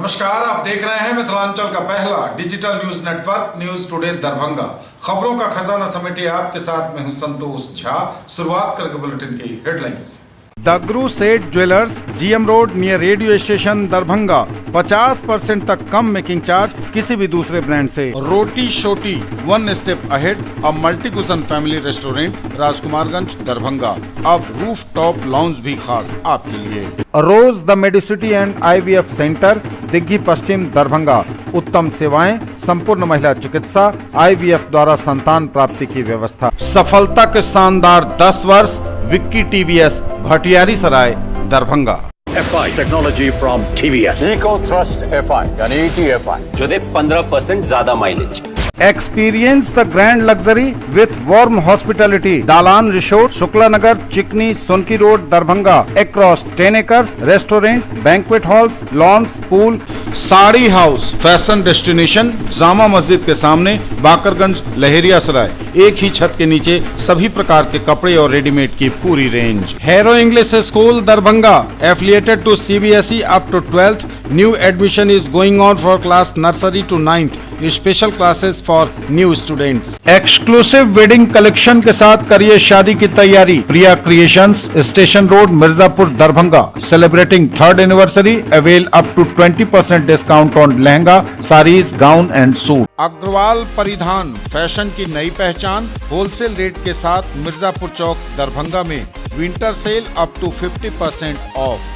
नमस्कार, आप देख रहे हैं मिथिलांचल का पहला digital news network news today Darbhanga. खबरों का खजाना समेटे आपके साथ में हूं संतोष झा। शुरुआत करेंगे बुलेटिन की हेडलाइंस। दगरू सेठ jewellers, GM road near radio station Darbhanga. 50% तक कम मेकिंग चार्ज किसी भी दूसरे ब्रांड से। रोटी शोटी one step ahead, a multi cuisine family restaurant, Rajkumarganj Darbhanga. अब रूफ टॉप लाउंज भी खास आपके लिए। Rose the medicity and IVF centre, Digghi पश्चिम दरभंगा। उत्तम सेवाएं, संपूर्ण महिला चिकित्सा, IVF द्वारा संतान प्राप्ति की व्यवस्था। सफलता के शानदार 10 वर्ष। Vicky TVS, Bhatiyari Sarai Darbhanga. FI technology from TVS, eco thrust FI यानी ETFI जो दे 15% ज्यादा mileage. Experience the grand luxury with warm hospitality. Dalan Resort, Shukla Nagar, Chikni, Sonki Road, Darbhanga. Across 10 acres, restaurant, banquet halls, lawns, pool. Sari house, fashion destination, Jama Masjid के सामने, बाकरगंज, लहेरिया सराय। एक ही छत के नीचे सभी प्रकार के कपड़े और रेडीमेड की पूरी range. Hero English school Darbhanga, affiliated to CBSE up to 12th. New admission is going on for class nursery to 9th. Special classes for new students. Exclusive wedding collection के साथ करिए शादी की तैयारी। Priya creations, station road, Mirzapur Darbhanga. Celebrating 3rd anniversary, avail up to 20% discount on lehenga, saris, gown and suit. Agarwal Paridhan, fashion की नई पहचान, wholesale rate के साथ मिर्जापुर चौक दरभंगा में winter sale up to 50% off.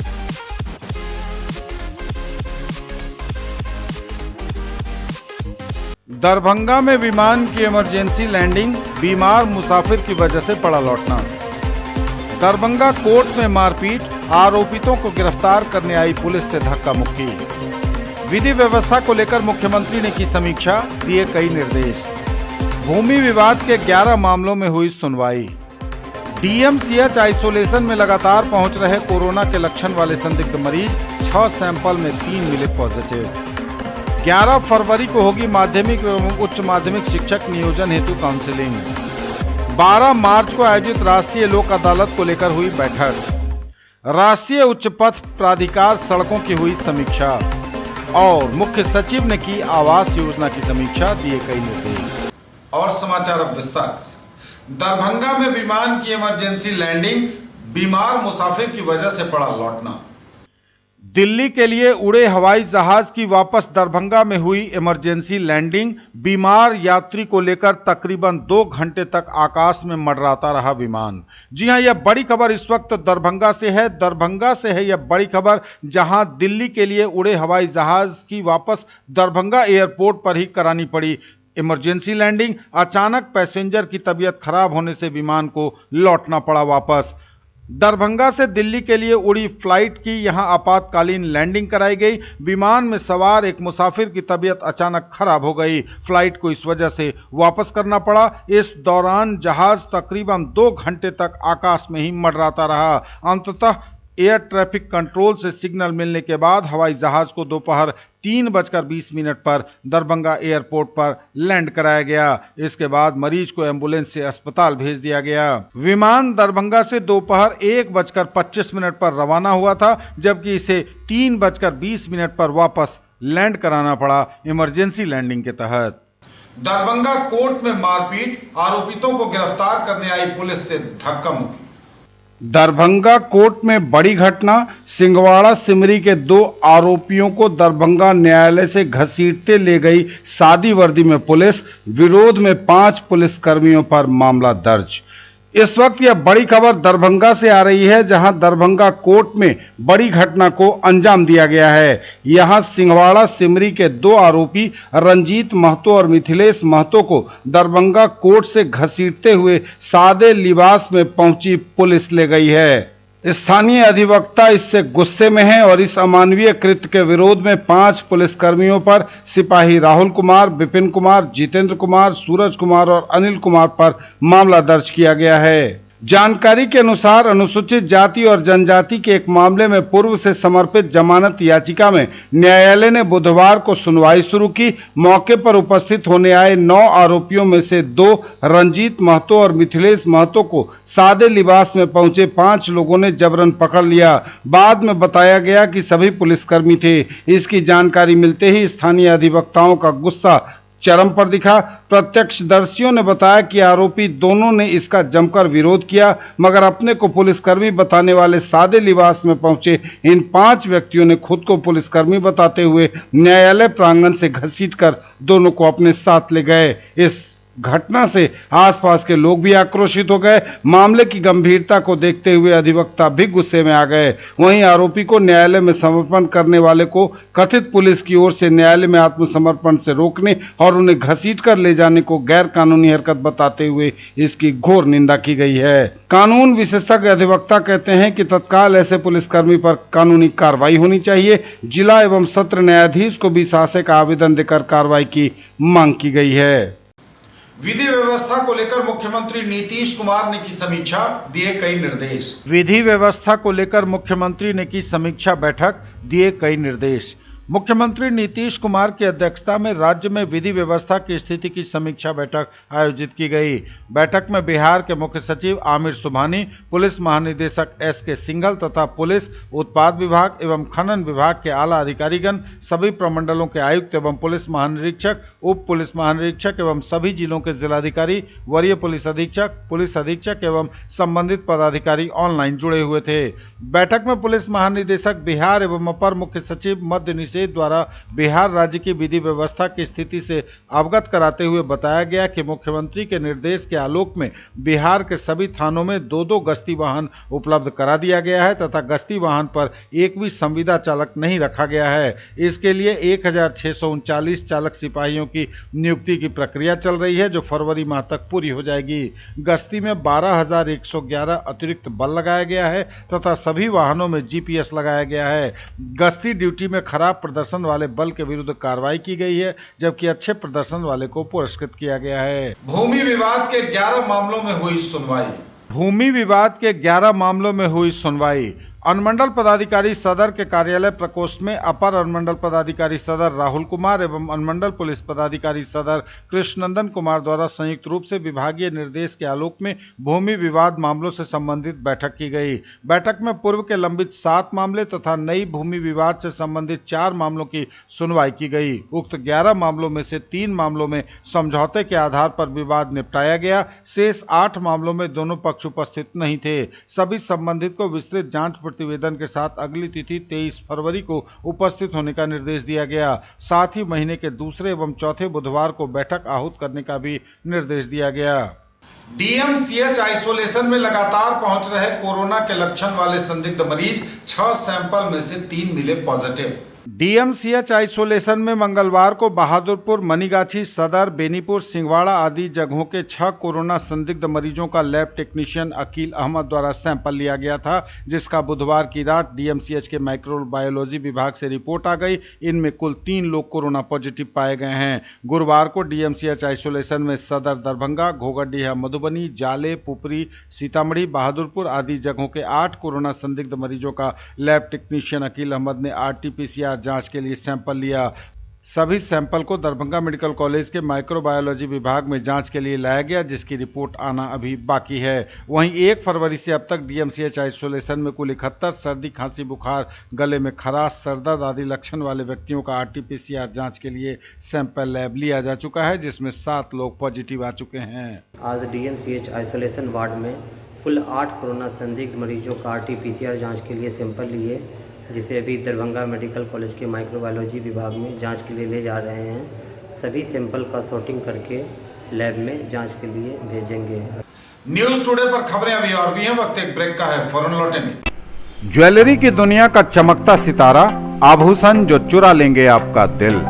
Darbhanga में विमान की इमरजेंसी लैंडिंग, बीमार मुसाफिर की वजह से पड़ा लौटना। दरभंगा कोर्ट में मारपीट, आरोपितों को गिरफ्तार करने आई पुलिस से धक्का मुक्की। विधि व्यवस्था को लेकर मुख्यमंत्री ने की समीक्षा, दिए कई निर्देश। भूमि विवाद के 11 मामलों में हुई सुनवाई। DMCH आइसोलेशन में लगातार पहुंच रहे कोरोना के लक्षण वाले संदिग्ध मरीज, 6 सैंपल में 3 मिले पॉजिटिव। 11 फरवरी को होगी माध्यमिक एवं उच्च माध्यमिक शिक्षक नियोजन हेतु काउंसलिंग। 12 मार्च को आयोजित राष्ट्रीय लोक अदालत को लेकर हुई बैठक। राष्ट्रीय उच्च पथ प्राधिकार सड़कों की हुई समीक्षा और मुख्य सचिव ने की आवास योजना की समीक्षा, दिए कई निर्देश। और समाचार अब विस्तार से। दरभंगा में विमान की इमरजेंसी लैंडिंग, बीमार मुसाफिर की वजह से पड़ा लौटना। दिल्ली के लिए उड़े हवाई जहाज की वापस दरभंगा में हुई इमरजेंसी लैंडिंग। बीमार यात्री को लेकर तकरीबन 2 घंटे तक आकाश में मंडराता रहा विमान। जी हां, यह बड़ी खबर इस वक्त दरभंगा से है। दरभंगा से है यह बड़ी खबर, जहां दिल्ली के लिए उड़े हवाई जहाज की वापस दरभंगा एयरपोर्ट पर ही करानी पड़ी इमरजेंसी लैंडिंग। अचानक पैसेंजर की तबीयत खराब होने से विमान को लौटना पड़ा वापस। दरभंगा से दिल्ली के लिए उड़ी फ्लाइट की यहां आपातकालीन लैंडिंग कराई गई। विमान में सवार एक मुसाफिर की तबीयत अचानक खराब हो गई। फ्लाइट को इस वजह से वापस करना पड़ा। इस दौरान जहाज तकरीबन 2 घंटे तक आकाश में ही मंडराता रहा। अंततः एयर ट्रैफिक कंट्रोल से सिग्नल मिलने के बाद हवाई जहाज को दोपहर 3:20 पर दरभंगा एयरपोर्ट पर लैंड कराया गया। इसके बाद मरीज को एम्बुलेंस से अस्पताल भेज दिया गया। विमान दरभंगा से दोपहर 1:25 पर रवाना हुआ था, जबकि इसे 3:20 पर वापस लैंड कराना पड़ा इमरजेंसी लैंडिंग के तहत। दरभंगा कोर्ट में मारपीट, आरोपितों को गिरफ्तार करने आई पुलिस से धक्का मुक्की। दरभंगा कोर्ट में बड़ी घटना। सिंगवाड़ा सिमरी के 2 आरोपियों को दरभंगा न्यायालय से घसीटते ले गई सादी वर्दी में पुलिस। विरोध में 5 पुलिसकर्मियों पर मामला दर्ज। इस वक्त यह बड़ी खबर दरभंगा से आ रही है, जहां दरभंगा कोर्ट में बड़ी घटना को अंजाम दिया गया है। यहां सिंगवाड़ा सिमरी के 2 आरोपी रंजीत महतो और मिथिलेश महतो को दरभंगा कोर्ट से घसीटते हुए सादे लिबास में पहुंची पुलिस ले गई है। स्थानीय अधिवक्ता इससे गुस्से में हैं और इस अमानवीय कृत्य के विरोध में 5 पुलिसकर्मियों पर सिपाही राहुल कुमार, विपिन कुमार, जितेंद्र कुमार, सूरज कुमार और अनिल कुमार पर मामला दर्ज किया गया है। जानकारी के अनुसार अनुसूचित जाति और जनजाति के एक मामले में पूर्व से समर्पित जमानत याचिका में न्यायालय ने बुधवार को सुनवाई शुरू की। मौके पर उपस्थित होने आए 9 आरोपियों में से 2 रंजीत महतो और मिथिलेश महतो को सादे लिबास में पहुंचे 5 लोगों ने जबरन पकड़ लिया। बाद में बताया गया कि सभी पुलिसकर्मी थे। इसकी जानकारी मिलते ही स्थानीय अधिवक्ताओं का गुस्सा चरम पर दिखा। प्रत्यक्षदर्शियों ने बताया कि आरोपी दोनों ने इसका जमकर विरोध किया, मगर अपने को पुलिसकर्मी बताने वाले सादे लिबास में पहुंचे इन 5 व्यक्तियों ने खुद को पुलिसकर्मी बताते हुए न्यायालय प्रांगण से घसीटकर दोनों को अपने साथ ले गए। इस घटना से आसपास के लोग भी आक्रोशित हो गए। मामले की गंभीरता को देखते हुए अधिवक्ता भी गुस्से में आ गए। वहीं आरोपी को न्यायालय में समर्पण करने वाले को कथित पुलिस की ओर से न्यायालय में आत्मसमर्पण से रोकने और उन्हें घसीटकर ले जाने को गैर कानूनी हरकत बताते हुए इसकी घोर निंदा की गई है। कानून विशेषज्ञ अधिवक्ता कहते हैं कि तत्काल ऐसे पुलिसकर्मी पर कानूनी कार्रवाई होनी चाहिए। जिला एवं सत्र न्यायाधीश को भी शासन का आवेदन देकर कार्रवाई की मांग की गई है। विधि व्यवस्था को लेकर मुख्यमंत्री नीतीश कुमार ने की समीक्षा, दिए कई निर्देश। विधि व्यवस्था को लेकर मुख्यमंत्री ने की समीक्षा बैठक, दिए कई निर्देश। मुख्यमंत्री नीतीश कुमार की अध्यक्षता में राज्य में विधि व्यवस्था की स्थिति की समीक्षा बैठक आयोजित की गई। बैठक में बिहार के मुख्य सचिव आमिर सुबहानी, पुलिस महानिदेशक एस.के. सिंघल तथा पुलिस, उत्पाद विभाग एवं खनन विभाग के आला अधिकारीगण, सभी प्रमंडलों के आयुक्त एवं पुलिस महानिरीक्षक, उप पुलिस महानिरीक्षक एवं सभी जिलों के जिलाधिकारी, वरीय पुलिस अधीक्षक एवं संबंधित पदाधिकारी ऑनलाइन जुड़े हुए थे। बैठक में पुलिस महानिदेशक बिहार एवं अपर मुख्य सचिव मद्य निषेध द्वारा बिहार राज्य की विधि व्यवस्था की स्थिति से अवगत कराते हुए बताया गया कि मुख्यमंत्री के निर्देश के आलोक में बिहार के सभी थानों में 2-2 गश्ती वाहन उपलब्ध करा दिया गया है तथा गश्ती वाहन पर एक भी संविदा चालक नहीं रखा गया है। इसके लिए 1639 चालक सिपाहियों की नियुक्ति की प्रक्रिया चल रही है, जो फरवरी माह तक पूरी हो जाएगी। गश्ती में 12,111 अतिरिक्त बल लगाया गया है तथा सभी वाहनों में GPS लगाया गया है। गश्ती ड्यूटी में खराब प्रदर्शन वाले बल के विरुद्ध कार्रवाई की गई है, जबकि अच्छे प्रदर्शन वाले को पुरस्कृत किया गया है। भूमि विवाद के 11 मामलों में हुई सुनवाई। भूमि विवाद के 11 मामलों में हुई सुनवाई। अनुमंडल पदाधिकारी सदर के कार्यालय प्रकोष्ठ में अपर अनुमंडल पदाधिकारी सदर राहुल कुमार एवं अनुमंडल पुलिस पदाधिकारी सदर कृष्णनंदन कुमार द्वारा संयुक्त रूप से विभागीय निर्देश के आलोक में भूमि विवाद मामलों से संबंधित बैठक की गई। बैठक में पूर्व के लंबित 7 मामले तथा नई भूमि विवाद से संबंधित 4 मामलों की सुनवाई की गई। उक्त 11 मामलों में से 3 मामलों में समझौते के आधार पर विवाद निपटाया गया। शेष 8 मामलों में दोनों पक्ष उपस्थित नहीं थे। सभी संबंधित को विस्तृत जांच प्रतिवेदन के साथ अगली तिथि 23 फरवरी को उपस्थित होने का निर्देश दिया गया। साथ ही महीने के दूसरे एवं चौथे बुधवार को बैठक आहूत करने का भी निर्देश दिया गया। DMCH आइसोलेशन में लगातार पहुंच रहे कोरोना के लक्षण वाले संदिग्ध मरीज, 6 सैंपल में से 3 मिले पॉजिटिव। DMCH आइसोलेशन में मंगलवार को बहादुरपुर, मनीगाछी, सदर, बेनीपुर, सिंहवाड़ा आदि जगहों के 6 कोरोना संदिग्ध मरीजों का लैब टेक्नीशियन अकील अहमद द्वारा सैंपल लिया गया था, जिसका बुधवार की रात DMCH के माइक्रोबायोलॉजी विभाग से रिपोर्ट आ गई। इनमें कुल 3 लोग कोरोना पॉजिटिव पाए गए हैं। गुरुवार को DMCH आइसोलेशन में सदर दरभंगा, घोघरडीहा मधुबनी, जाले, पुपरी, सीतामढ़ी, बहादुरपुर आदि जगहों के 8 कोरोना संदिग्ध मरीजों का लैब टेक्नीशियन अकील अहमद ने RT-PCR जांच के लिए सैंपल लिया। सभी सैंपल को दरभंगा मेडिकल कॉलेज के माइक्रोबायोलॉजी विभाग में जांच के लिए लाया गया, जिसकी रिपोर्ट आना अभी बाकी है। वहीं 1 फरवरी से अब तक DMCH आइसोलेशन में कुल 71 सर्दी, खांसी, बुखार, गले में खराश, सरदर्द आदि लक्षण वाले व्यक्तियों का RT-PCR जांच के लिए सैंपल लैब लिया जा चुका है, जिसमें 7 लोग पॉजिटिव आ चुके हैं। आज DMCH आइसोलेशन वार्ड में कुल 8 कोरोना संदिग्ध मरीजों का RT-PCR जाँच के लिए सैंपल लिए, जिसे अभी दरभंगा मेडिकल कॉलेज के माइक्रोबायोलॉजी विभाग में जांच के लिए ले जा रहे हैं। सभी सैंपल का सॉर्टिंग करके लैब में जांच के लिए भेजेंगे। न्यूज टुडे पर खबरें अभी और भी हैं, वक्त एक ब्रेक का है, फौरन लौटेंगे। ज्वेलरी की दुनिया का चमकता सितारा, आभूषण जो चुरा लेंगे आपका दिल।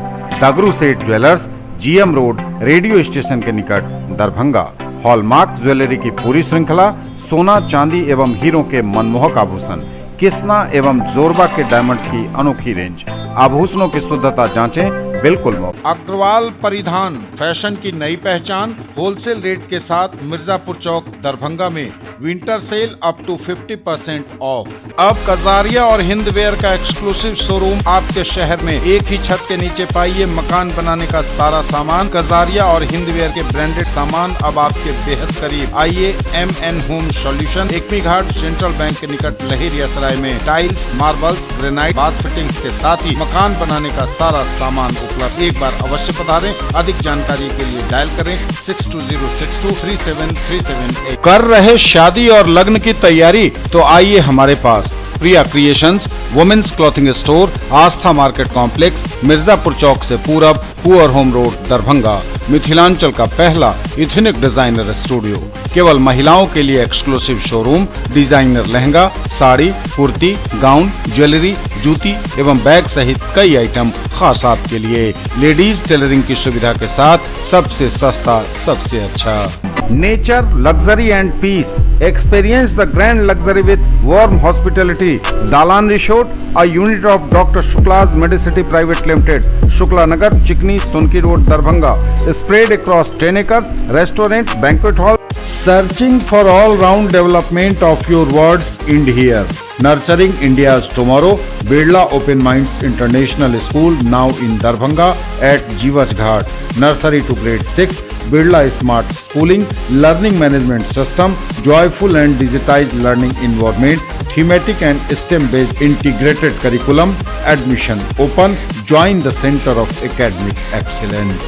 दगरू सेठ jewellers, GM road, radio station के निकट, दरभंगा। हॉलमार्क ज्वेलरी की पूरी श्रृंखला, सोना, चांदी एवं हीरों के मनमोहक आभूषण, किस्ना एवं जोरबा के डायमंड्स की अनोखी रेंज। आभूषणों की शुद्धता जांचें, बिल्कुल मुफ्त। अग्रवाल परिधान फैशन की नई पहचान, होलसेल रेट के साथ मिर्जापुर चौक दरभंगा में winter sale up to 50% off. अब कजारिया और हिंदवेयर का एक्सक्लूसिव शोरूम आपके शहर में। एक ही छत के नीचे पाइए मकान बनाने का सारा सामान। कजारिया और हिंदवेयर के ब्रांडेड सामान अब आपके बेहद करीब। आइए MN होम सॉल्यूशन, एकमी घाट सेंट्रल बैंक के निकट लहेरिया सराय में tiles, marbles, granite, bath fittings के साथ ही मकान बनाने का सारा सामान उपलब्ध। एक बार अवश्य पधारें। अधिक जानकारी के लिए डायल करें 6206237378। कर रहे शादी और लग्न की तैयारी तो आइए हमारे पास। प्रिया क्रिएशंस, वुमेन्स क्लॉथिंग स्टोर, आस्था मार्केट कॉम्प्लेक्स, मिर्जापुर चौक से पूरब, poor home road, Darbhanga. Mithilanchal का पहला इथनिक डिजाइनर स्टूडियो। केवल महिलाओं के लिए exclusive showroom, designer lehenga, sari, kurti, gown, jewellery, जूती एवं बैग सहित कई आइटम खास आपके लिए। लेडीज टेलरिंग की सुविधा के साथ सबसे सस्ता, सबसे अच्छा। Nature, luxury and peace. Experience the grand luxury with warm hospitality. Dalan Resort, a unit of Dr. Shukla's Medicity Private Limited, Shukla Nagar, Chikni, Sunki Road, Darbhanga. Spread across 10 acres, restaurant, banquet hall. Searching for all-round development of your words, end here. Nurturing India's tomorrow, Birla Open Minds International School, now in Darbhanga at Jiwas Ghat. Nursery to grade 6. Birla Smart Schooling, Learning Management System, joyful and digitized learning environment, thematic and STEM-based integrated curriculum, admission open, join the center of academic excellence.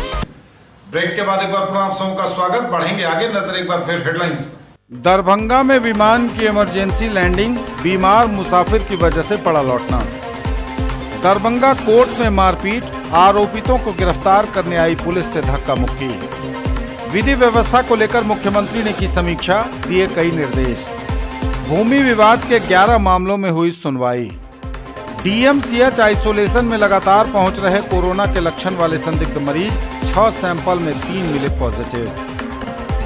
Break के बाद एक बार पुनः आप सबका स्वागत। बढ़ेंगे आगे, नजर एक बार फिर हेडलाइंस पर। दरभंगा में विमान की इमरजेंसी लैंडिंग, बीमार मुसाफिर की वजह से पड़ा लौटना। दरभंगा कोर्ट में मारपीट, आरोपितों को गिरफ्तार करने आई पुलिस से धक्का मुक्की। विधि व्यवस्था को लेकर मुख्यमंत्री ने की समीक्षा, दिए कई निर्देश। भूमि विवाद के 11 मामलों में हुई सुनवाई। DMCH आइसोलेशन में लगातार पहुंच रहे कोरोना के लक्षण वाले संदिग्ध मरीज, 6 सैंपल में 3 मिले पॉजिटिव।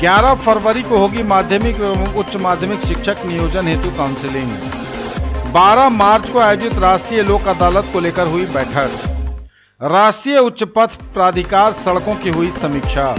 11 फरवरी को होगी माध्यमिक एवं उच्च माध्यमिक शिक्षक नियोजन हेतु काउंसिलिंग। 12 मार्च को आयोजित राष्ट्रीय लोक अदालत को लेकर हुई बैठक। राष्ट्रीय उच्च पथ प्राधिकार सड़कों की हुई समीक्षा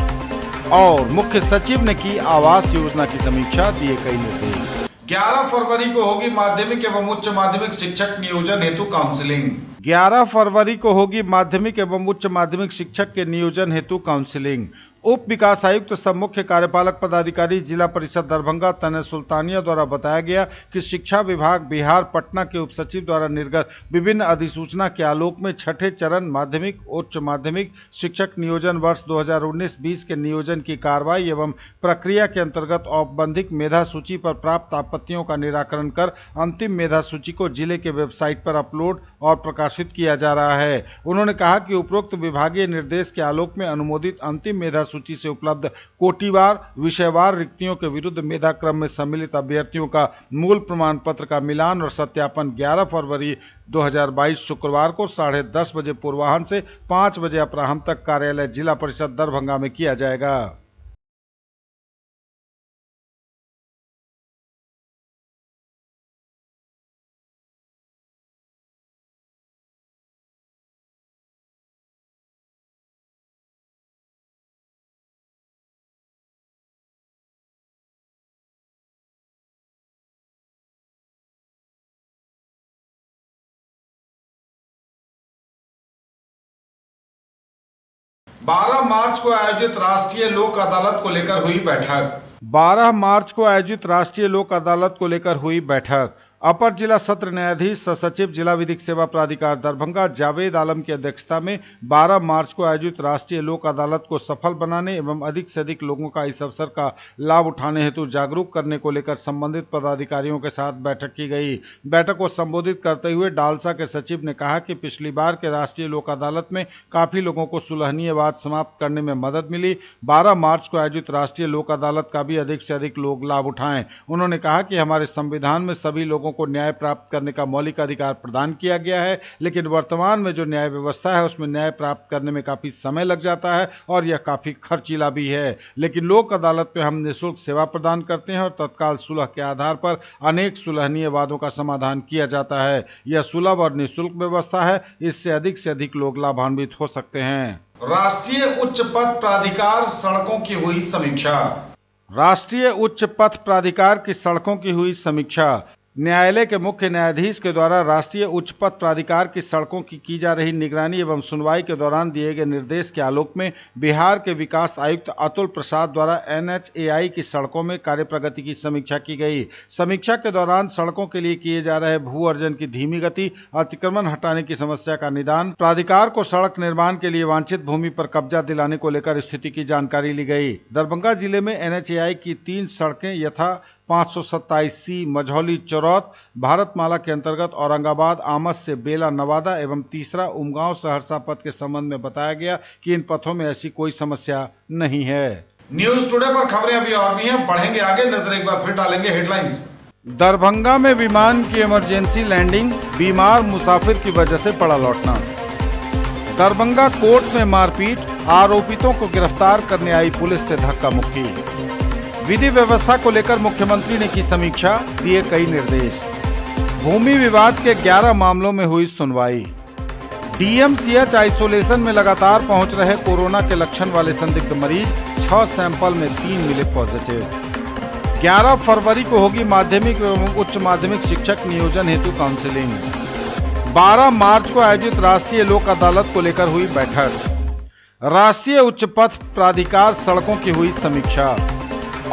और मुख्य सचिव ने की आवास योजना की समीक्षा, दिए कई निर्देश। 11 फरवरी को होगी माध्यमिक एवं उच्च माध्यमिक शिक्षक नियोजन हेतु काउंसिलिंग। 11 फरवरी को होगी माध्यमिक एवं उच्च माध्यमिक शिक्षक के नियोजन हेतु काउंसिलिंग। उप विकास आयुक्त सह मुख्य कार्यपालक पदाधिकारी जिला परिषद दरभंगा तने सुल्तानिया द्वारा बताया गया कि शिक्षा विभाग बिहार पटना के उप सचिव द्वारा निर्गत विभिन्न अधिसूचना के आलोक में छठे चरण माध्यमिक उच्च माध्यमिक शिक्षक नियोजन वर्ष 2019-20 के नियोजन की कार्रवाई एवं प्रक्रिया के अंतर्गत औपबंधिक मेधा सूची पर प्राप्त आपत्तियों का निराकरण कर अंतिम मेधा सूची को जिले के वेबसाइट पर अपलोड और प्रकाशित किया जा रहा है। उन्होंने कहा कि उपरोक्त विभागीय निर्देश के आलोक में अनुमोदित अंतिम मेधा सूची से उपलब्ध कोटिवार विषयवार रिक्तियों के विरुद्ध मेधा क्रम में सम्मिलित अभ्यर्थियों का मूल प्रमाण पत्र का मिलान और सत्यापन 11 फरवरी 2022 शुक्रवार को 10:30 बजे पूर्वाह्न से 5 बजे अपराह्न तक कार्यालय जिला परिषद दरभंगा में किया जाएगा। बारह मार्च को आयोजित राष्ट्रीय लोक अदालत को लेकर हुई बैठक। 12 मार्च को आयोजित राष्ट्रीय लोक अदालत को लेकर हुई बैठक। अपर जिला सत्र न्यायाधीश सह सचिव जिला विधिक सेवा प्राधिकार दरभंगा जावेद आलम की अध्यक्षता में 12 मार्च को आयोजित राष्ट्रीय लोक अदालत को सफल बनाने एवं अधिक से अधिक लोगों का इस अवसर का लाभ उठाने हेतु जागरूक करने को लेकर संबंधित पदाधिकारियों के साथ बैठक की गई। बैठक को संबोधित करते हुए डालसा के सचिव ने कहा कि पिछली बार के राष्ट्रीय लोक अदालत में काफी लोगों को सुलहनीय वाद समाप्त करने में मदद मिली। 12 मार्च को आयोजित राष्ट्रीय लोक अदालत का भी अधिक से अधिक लोग लाभ उठाएं। उन्होंने कहा कि हमारे संविधान में सभी लोगों लोगों को न्याय प्राप्त करने का मौलिक अधिकार प्रदान किया गया है, लेकिन वर्तमान में जो न्याय व्यवस्था है उसमें न्याय प्राप्त करने में काफी समय लग जाता है और यह काफी खर्चीला भी है। लेकिन लोक अदालत में हम निःशुल्क सेवा प्रदान करते हैं और तत्काल सुलह के आधार पर अनेक सुलहनीय वादों का समाधान किया जाता है। यह सुलभ और निःशुल्क व्यवस्था है, इससे अधिक लोग लाभान्वित हो सकते हैं। राष्ट्रीय उच्च पथ प्राधिकार सड़कों की हुई समीक्षा। राष्ट्रीय उच्च पथ प्राधिकार की सड़कों की हुई समीक्षा। न्यायालय के मुख्य न्यायाधीश के द्वारा राष्ट्रीय उच्च पथ प्राधिकार की सड़कों की जा रही निगरानी एवं सुनवाई के दौरान दिए गए निर्देश के आलोक में बिहार के विकास आयुक्त अतुल प्रसाद द्वारा NHAI की सड़कों में कार्य प्रगति की समीक्षा की गई। समीक्षा के दौरान सड़कों के लिए किए जा रहे भू अर्जन की धीमी गति, अतिक्रमण हटाने की समस्या का निदान, प्राधिकार को सड़क निर्माण के लिए वांछित भूमि पर कब्जा दिलाने को लेकर स्थिति की जानकारी ली गई। दरभंगा जिले में NHAI की 3 सड़कें यथा 527C मझौली चौरौत भारतमाला के अंतर्गत औरंगाबाद आमस से बेला नवादा एवं तीसरा उमगांव सहरसा पथ के संबंध में बताया गया कि इन पथों में ऐसी कोई समस्या नहीं है। न्यूज टुडे पर खबरें अभी और भी हैं, बढ़ेंगे आगे, नजर एक बार फिर डालेंगे हेडलाइंस। दरभंगा में विमान की इमरजेंसी लैंडिंग, बीमार मुसाफिर की वजह से पड़ा लौटना। दरभंगा कोर्ट में मारपीट, आरोपितों को गिरफ्तार करने आई पुलिस से धक्का मुक्की। विधि व्यवस्था को लेकर मुख्यमंत्री ने की समीक्षा, दिए कई निर्देश। भूमि विवाद के 11 मामलों में हुई सुनवाई। DMCH आइसोलेशन में लगातार पहुंच रहे कोरोना के लक्षण वाले संदिग्ध मरीज, 6 सैंपल में 3 मिले पॉजिटिव। 11 फरवरी को होगी माध्यमिक एवं उच्च माध्यमिक शिक्षक नियोजन हेतु काउंसिलिंग। 12 मार्च को आयोजित राष्ट्रीय लोक अदालत को लेकर हुई बैठक। राष्ट्रीय उच्च पथ प्राधिकार सड़कों की हुई समीक्षा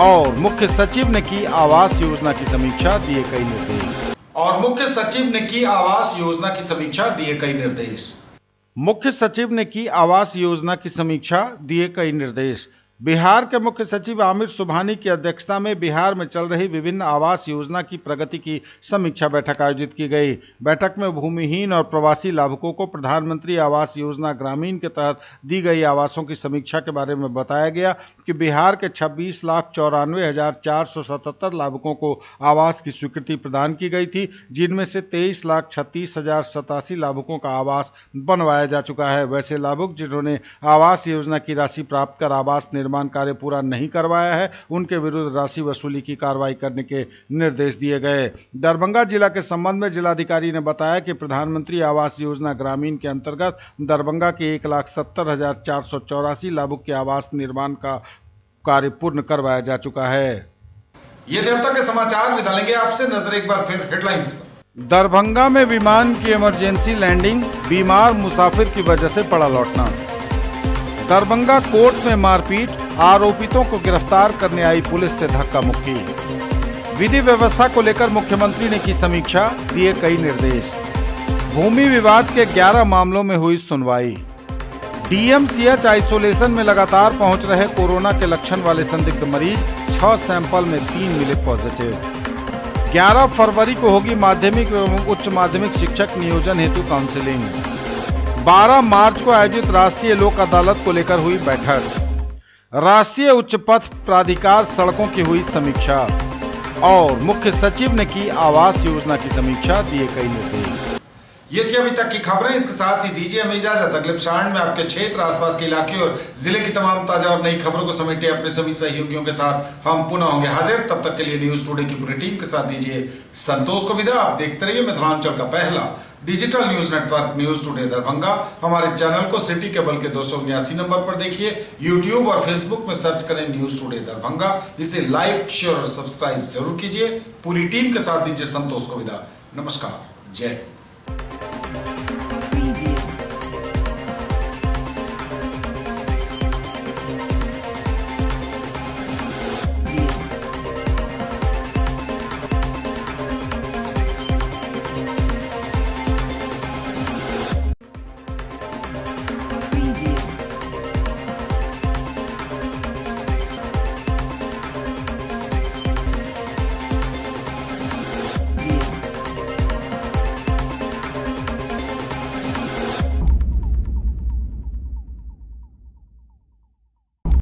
और मुख्य सचिव ने की आवास योजना की समीक्षा, दिए कई निर्देश। और मुख्य सचिव ने की आवास योजना की समीक्षा, दिए कई निर्देश। मुख्य सचिव ने की आवास योजना की समीक्षा, दिए कई निर्देश। बिहार के मुख्य सचिव आमिर सुबहानी की अध्यक्षता में बिहार में चल रही विभिन्न आवास योजना की प्रगति की समीक्षा बैठक आयोजित की गई। बैठक में भूमिहीन और प्रवासी लाभुकों को प्रधानमंत्री आवास योजना ग्रामीण के तहत दी गई आवासों की समीक्षा के बारे में बताया गया कि बिहार के 26,94,477 लाभुकों को आवास की स्वीकृति प्रदान की गई थी, जिनमें से 23,36,087 लाभुकों का आवास बनवाया जा चुका है। वैसे लाभुक जिन्होंने आवास योजना की राशि प्राप्त कर आवास निर्माण कार्य पूरा नहीं करवाया है, उनके विरुद्ध राशि वसूली की कार्रवाई करने के निर्देश दिए गए। दरभंगा जिला के संबंध में जिलाधिकारी ने बताया कि प्रधानमंत्री आवास योजना ग्रामीण के अंतर्गत दरभंगा के 1,70,484 लाभुक के आवास निर्माण का कार्य पूर्ण करवाया जा चुका है। ये थे अब तक के समाचार, विदा लेंगे आपसे, नजर एक बार फिर हेडलाइंस पर। दरभंगा में विमान की इमरजेंसी लैंडिंग, बीमार मुसाफिर की वजह से पड़ा लौटना। दरभंगा कोर्ट में मारपीट, आरोपितों को गिरफ्तार करने आई पुलिस से धक्का मुक्की। विधि व्यवस्था को लेकर मुख्यमंत्री ने की समीक्षा, दिए कई निर्देश। भूमि विवाद के 11 मामलों में हुई सुनवाई। DMCH आइसोलेशन में लगातार पहुंच रहे कोरोना के लक्षण वाले संदिग्ध मरीज, 6 सैंपल में 3 मिले पॉजिटिव। 11 फरवरी को होगी माध्यमिक एवं उच्च माध्यमिक शिक्षक नियोजन हेतु काउंसिलिंग। 12 मार्च को आयोजित राष्ट्रीय लोक अदालत को लेकर हुई बैठक। राष्ट्रीय उच्च पथ प्राधिकार सड़कों की हुई समीक्षा और मुख्य सचिव ने की आवास योजना की समीक्षा, दिए कई निर्देश। ये थी अभी तक की खबरें, इसके साथ ही दीजिए हमें इजाजत। अगले प्रसारण में आपके क्षेत्र, आसपास के इलाके और जिले की तमाम ताजा और नई खबरों को समेटे अपने सभी सहयोगियों के साथ हम पुनः होंगे हाजिर। तब तक के लिए न्यूज टुडे की पूरी टीम के साथ दीजिए संतोष को विदा। आप देखते रहिए मिथिलांचल का पहला digital news network news today Darbhanga. हमारे चैनल को सिटी केबल के 279 नंबर पर देखिए, यूट्यूब और फेसबुक में सर्च करें न्यूज टुडे दरभंगा। इसे लाइक, शेयर और सब्सक्राइब जरूर कीजिए। पूरी टीम के साथ दीजिए संतोष को विदा। नमस्कार, जय हिंद।